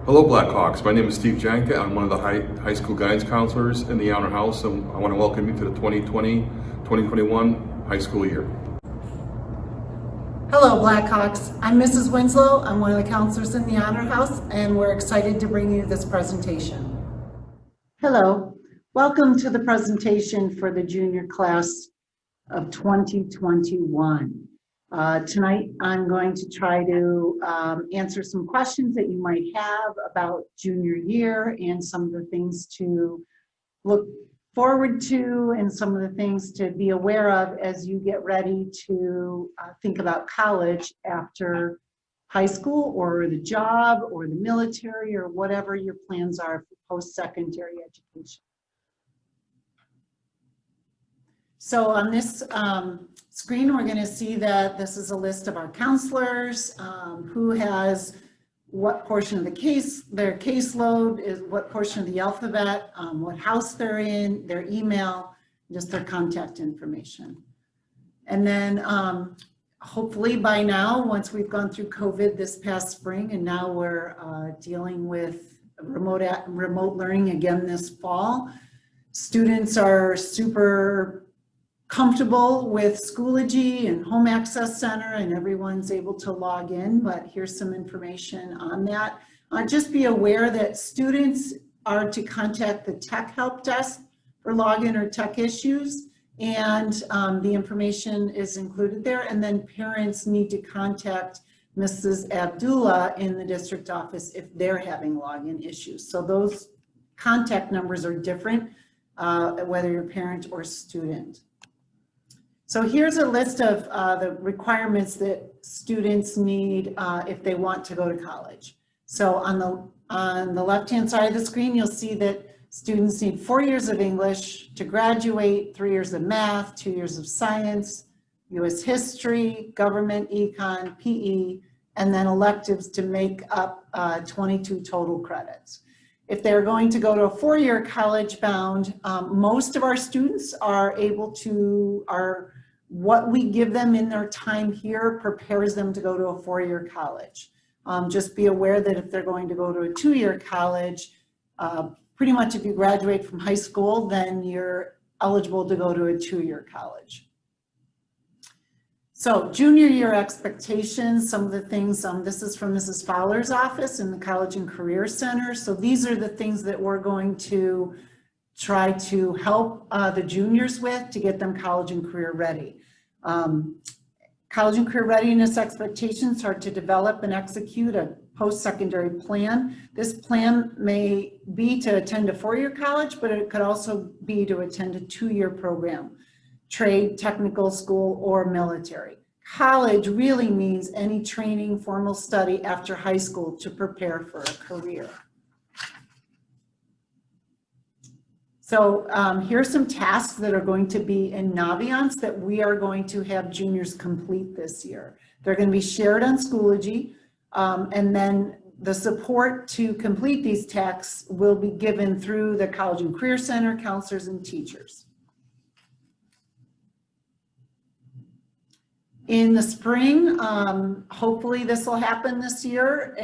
Hello Blackhawks, my name is Steve Janka. I'm one of the high school guidance counselors in the Honor House, and I want to welcome you to the 2020-2021 high school year. Hello Blackhawks, I'm Mrs. Winslow. I'm one of the counselors in the Honor House, and we're excited to bring you this presentation. Hello, welcome to the presentation for the junior class of 2021. Tonight I'm going to try to answer some questions that you might have about junior year and some of the things to look forward to and some of the things to be aware of as you get ready to think about college after high school or the job or the military or whatever your plans are for post-secondary education. So on this screen, we're going to see that this is a list of our counselors, who has what portion of the their caseload is, what portion of the alphabet, what house they're in, their email, just their contact information. And then hopefully by now, once we've gone through COVID this past spring, and now we're dealing with remote learning again this fall, students are super comfortable with Schoology and Home Access Center, and everyone's able to log in, but here's some information on that. Just be aware that students are to contact the tech help desk for login or tech issues, and the information is included there. And then parents need to contact Mrs. Abdullah in the district office if they're having login issues. So those contact numbers are different, whether you're parent or student. So here's a list of the requirements that students need if they want to go to college. So on the left-hand side of the screen, you'll see that students need 4 years of English to graduate, 3 years of math, 2 years of science, U.S. history, government, econ, PE, and then electives to make up 22 total credits. If they're going to go to a 4-year college bound, most of our students are able to, what we give them in their time here prepares them to go to a 4-year college. Just be aware that if they're going to go to a 2-year college, pretty much if you graduate from high school, then you're eligible to go to a 2-year college. So junior year expectations, some of the things, this is from Mrs. Fowler's office in the College and Career Center. So these are the things that we're going to try to help the juniors with to get them college and career ready. College and career readiness expectations are to develop and execute a post-secondary plan. This plan may be to attend a 4-year college, but it could also be to attend a 2-year program, trade, technical school, or military. College really means any training, formal study after high school to prepare for a career. So here's some tasks that are going to be in Naviance that we are going to have juniors complete this year. They're going to be shared on Schoology, and then the support to complete these tasks will be given through the College and Career Center, counselors, and teachers. In the spring, hopefully this will happen this year,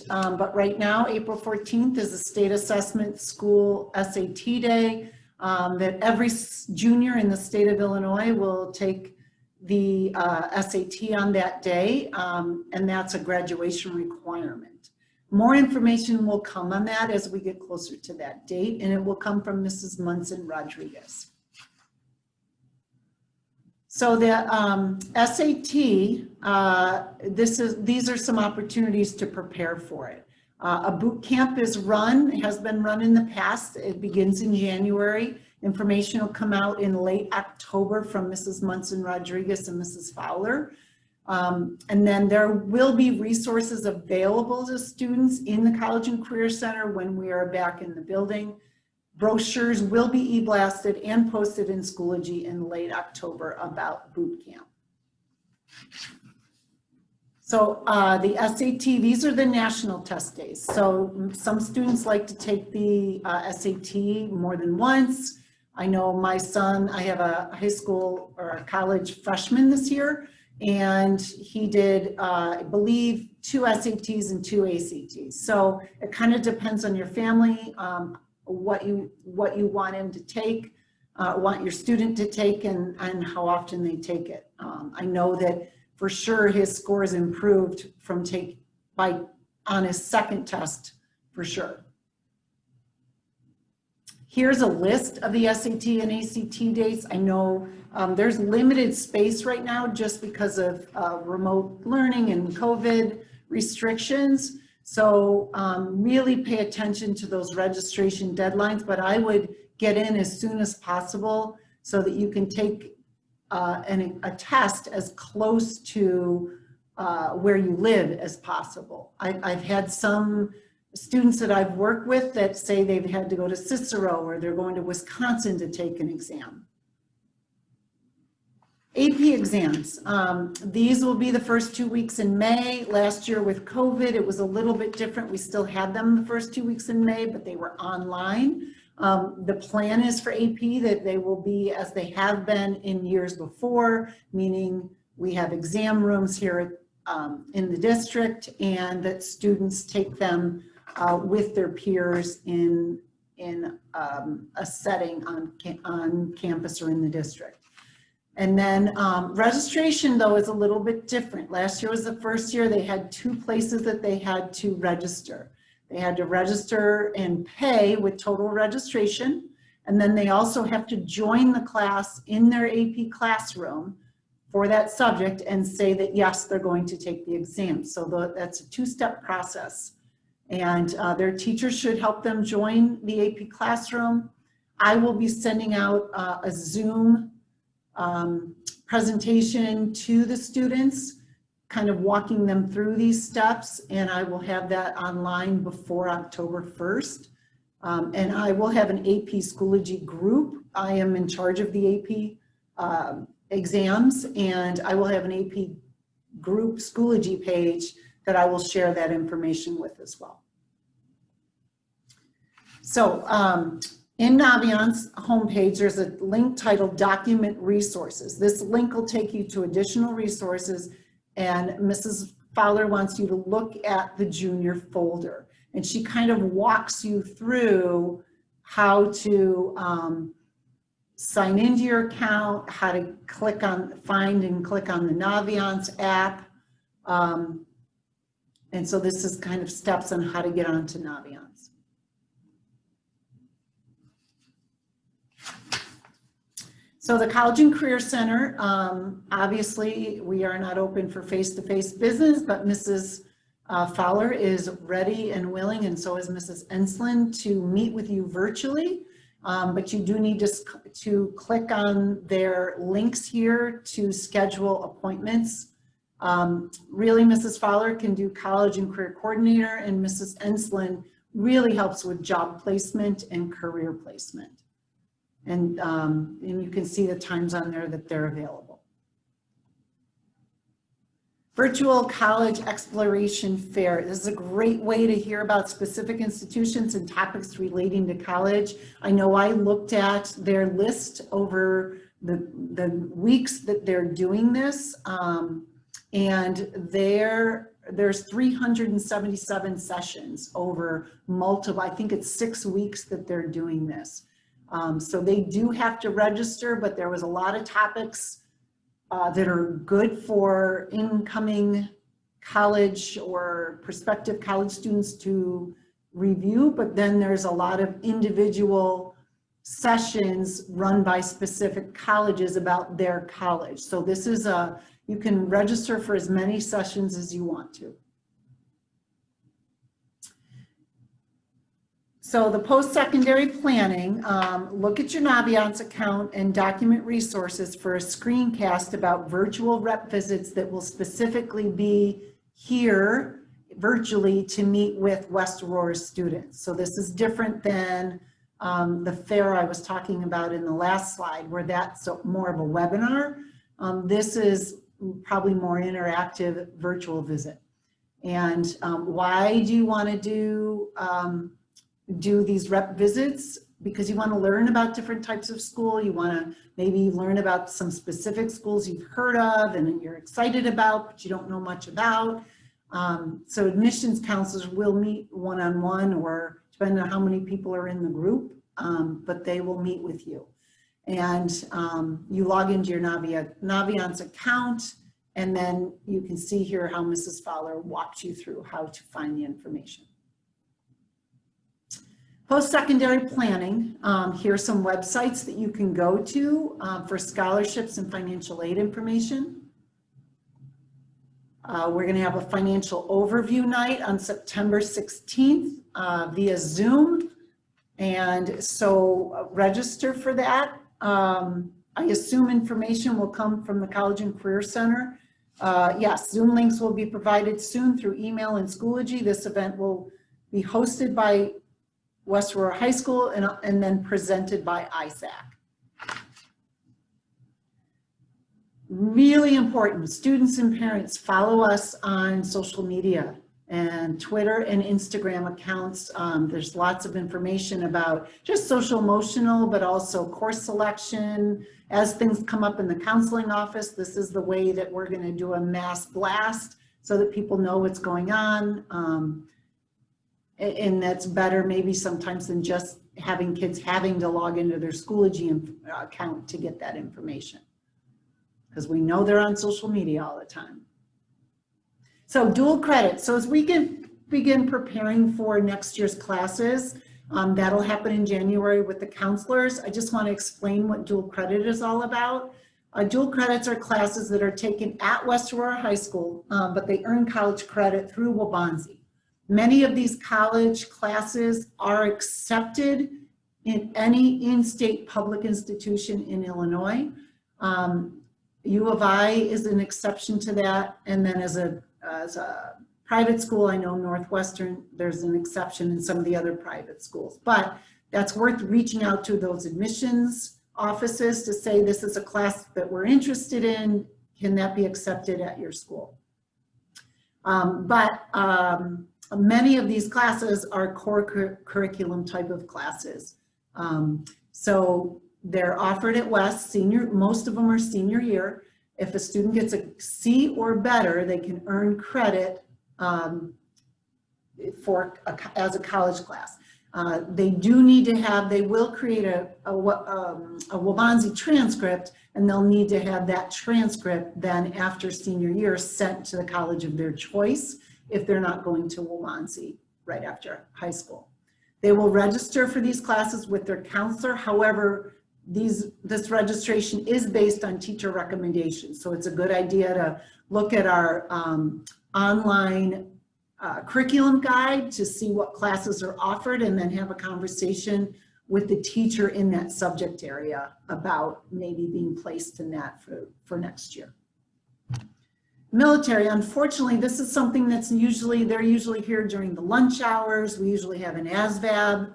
but right now, April 14th is a state assessment school SAT day that every junior in the state of Illinois will take the SAT on that day, and that's a graduation requirement. More information will come on that as we get closer to that date, and it will come from Mrs. Munson Rodriguez. So the SAT, these are some opportunities to prepare for it. A boot camp has been run in the past. It begins in January. Information will come out in late October from Mrs. Munson Rodriguez and Mrs. Fowler. And then there will be resources available to students in the College and Career Center when we are back in the building. Brochures will be e-blasted and posted in Schoology in late October about boot camp. So the SAT, these are the national test days. So some students like to take the SAT more than once. I know my son, I have a high school or a college freshman this year, and he did, I believe, 2 SATs and 2 ACTs. So it kind of depends on your family, what you want him to take, want your student to take, and how often they take it. I know that for sure his scores improved from on his second test, for sure. Here's a list of the SAT and ACT dates. I know there's limited space right now just because of remote learning and COVID restrictions. So really pay attention to those registration deadlines, but I would get in as soon as possible so that you can take a test as close to where you live as possible. I've had some students that I've worked with that say they've had to go to Cicero or they're going to Wisconsin to take an exam. AP exams, these will be the first 2 weeks in May. Last year with COVID, it was a little bit different. We still had them the first 2 weeks in May, but they were online. The plan is for AP that they will be as they have been in years before, meaning we have exam rooms here in the district, and that students take them with their peers in a setting on campus or in the district. And then registration, though, is a little bit different. Last year was the first year they had 2 places that they had to register. They had to register and pay with total registration, and then they also have to join the class in their AP classroom for that subject and say that, yes, they're going to take the exam. So that's a 2-step process. And their teachers should help them join the AP classroom. I will be sending out a Zoom presentation to the students, kind of walking them through these steps, and I will have that online before October 1st. And I will have an AP Schoology group. I am in charge of the AP exams, and I will have an AP group Schoology page that I will share that information with as well. So in Naviance homepage, there's a link titled Document Resources. This link will take you to additional resources, and Mrs. Fowler wants you to look at the junior folder. And she kind of walks you through how to sign into your account, how to find and click on the Naviance app. And so this is kind of steps on how to get onto Naviance. So the College and Career Center, obviously we are not open for face-to-face business, but Mrs. Fowler is ready and willing, and so is Mrs. Enslin, to meet with you virtually. But you do need to click on their links here to schedule appointments. Really, Mrs. Fowler can do College and Career Coordinator, and Mrs. Enslin really helps with job placement and career placement. And you can see the times on there that they're available. Virtual College Exploration Fair. This is a great way to hear about specific institutions and topics relating to college. I know I looked at their list over the weeks that they're doing this, and there's 377 sessions over multiple, I think it's 6 weeks that they're doing this. So they do have to register, but there was a lot of topics that are good for incoming college or prospective college students to review, but then there's a lot of individual sessions run by specific colleges about their college. So this is you can register for as many sessions as you want to. So the post-secondary planning, look at your Naviance account and document resources for a screencast about virtual rep visits that will specifically be here virtually to meet with West Aurora students. So this is different than the fair I was talking about in the last slide, where that's more of a webinar. This is probably more interactive virtual visit. And why do you want to do these rep visits? because you want to learn about different types of school. You want to maybe learn about some specific schools you've heard of and you're excited about, but you don't know much about. So admissions counselors will meet one-on-one, or depending on how many people are in the group, but they will meet with you. And you log into your Naviance account, and then you can see here how Mrs. Fowler walked you through how to find the information. Post-secondary planning, here are some websites that you can go to for scholarships and financial aid information. We're going to have a financial overview night on September 16th via Zoom. And so register for that. I assume information will come from the College and Career Center. Yes, Zoom links will be provided soon through email and Schoology. This event will be hosted by West Aurora High School and then presented by ISAC. Really important, students and parents, follow us on social media and Twitter and Instagram accounts. There's lots of information about just social emotional, but also course selection. As things come up in the counseling office, this is the way that we're going to do a mass blast so that people know what's going on. And that's better maybe sometimes than just having kids having to log into their Schoology account to get that information, because we know they're on social media all the time. So dual credit. So as we begin preparing for next year's classes, that'll happen in January with the counselors. I just want to explain what dual credit is all about. Dual credits are classes that are taken at West Aurora High School, but they earn college credit through Waubonsie. Many of these college classes are accepted in any in-state public institution in Illinois. U of I is an exception to that, and then as a private school, I know Northwestern, there's an exception in some of the other private schools, but that's worth reaching out to those admissions offices to say, this is a class that we're interested in, can that be accepted at your school? Many of these classes are core curriculum type of classes. So they're offered at West, most of them are senior year. If a student gets a C or better, they can earn credit as a college class. They do need to have, they will create a Waubonsie transcript, and they'll need to have that transcript then after senior year sent to the college of their choice if they're not going to Waubonsie right after high school. They will register for these classes with their counselor. However, this registration is based on teacher recommendations. So it's a good idea to look at our online curriculum guide to see what classes are offered, and then have a conversation with the teacher in that subject area about maybe being placed in that for next year. Military, unfortunately, this is something that's they're usually here during the lunch hours. We usually have an ASVAB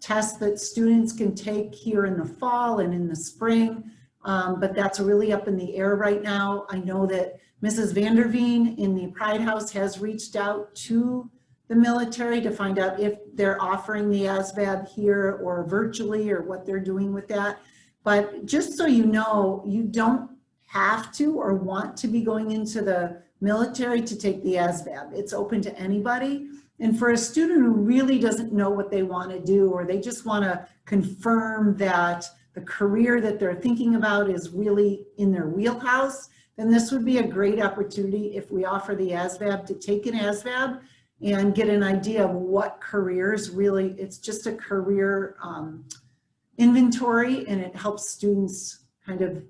test that students can take here in the fall and in the spring, but that's really up in the air right now. I know that Mrs. Vanderveen in the Pride House has reached out to the military to find out if they're offering the ASVAB here or virtually, or what they're doing with that. But just so you know, you don't have to or want to be going into the military to take the ASVAB. It's open to anybody. And for a student who really doesn't know what they want to do, or they just want to confirm that the career that they're thinking about is really in their wheelhouse, then this would be a great opportunity if we offer the ASVAB to take an ASVAB and get an idea of what careers really, it's just a career inventory, and it helps students kind of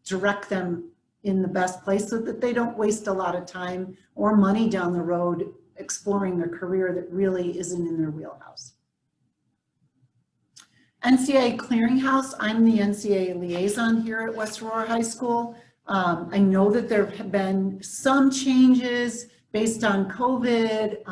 direct them in the best place so that they don't waste a lot of time or money down the road exploring their career that really isn't in their wheelhouse. NCAA Clearinghouse, I'm the NCAA liaison here at West Aurora High School. I know that there have been some changes based on COVID,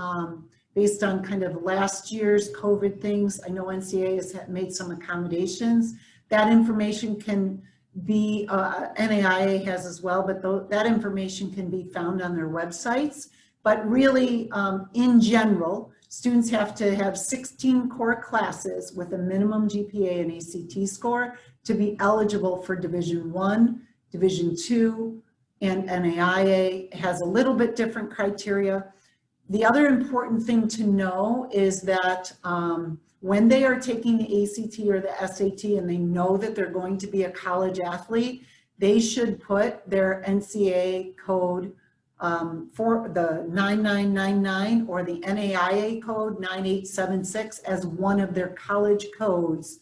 based on kind of last year's COVID things. I know NCAA has made some accommodations. That information can be, NAIA has as well, but that information can be found on their websites. But really, in general, Students have to have 16 core classes with a minimum GPA and ACT score to be eligible for Division I, Division II, and NAIA. Has a little bit different criteria. The other important thing to know is that when they are taking the ACT or the SAT and they know that they're going to be a college athlete, they should put their NCAA code for the 9999 or the NAIA code 9876 as one of their college codes.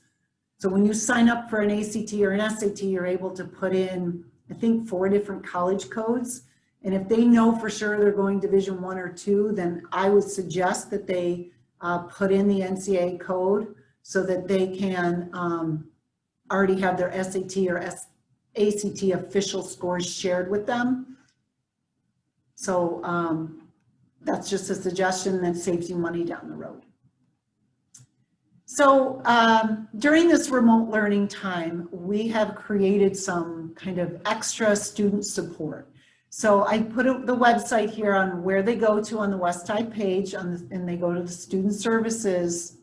So when you sign up for an ACT or an SAT, you're able to put in, I think, 4 different college codes. And if they know for sure they're going Division I or II, then I would suggest that they put in the NCAA code so that they can already have their SAT or ACT official scores shared with them. So that's just a suggestion that saves you money down the road. So during this remote learning time, we have created some kind of extra student support. So I put the website here on where they go to on the Westside page, and they go to the Student Services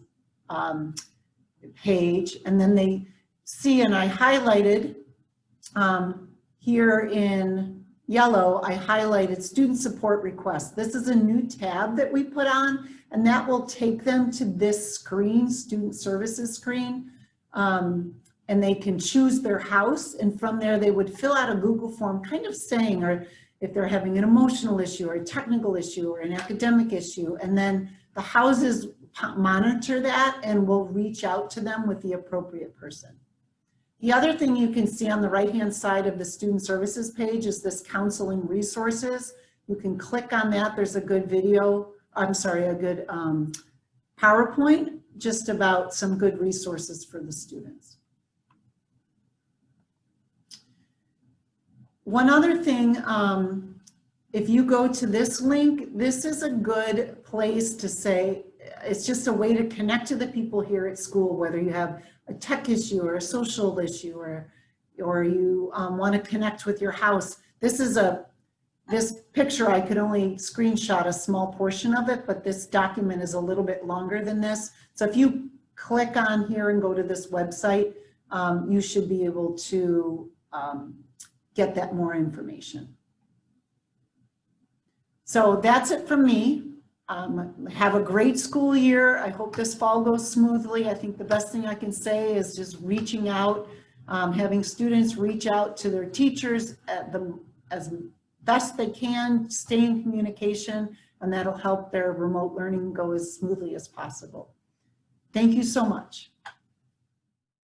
page, and then they see, and I highlighted here in yellow, I highlighted student support requests. This is a new tab that we put on, and that will take them to this screen, Student Services screen, and they can choose their house, and from there they would fill out a Google form kind of saying, or if they're having an emotional issue or a technical issue or an academic issue, and then the houses monitor that and will reach out to them with the appropriate person. The other thing you can see on the right-hand side of the Student Services page is this counseling resources. You can click on that. There's a good video, I'm sorry, a good PowerPoint just about some good resources for the students. One other thing, if you go to this link, this is a good place to say, it's just a way to connect to the people here at school, whether you have a tech issue or a social issue, or you want to connect with your house. This picture, I could only screenshot a small portion of it, but this document is a little bit longer than this. So if you click on here and go to this website, you should be able to get that more information. So that's it from me. Have a great school year. I hope this fall goes smoothly. I think the best thing I can say is just reaching out, having students reach out to their teachers as best they can, stay in communication, and that'll help their remote learning go as smoothly as possible. Thank you so much.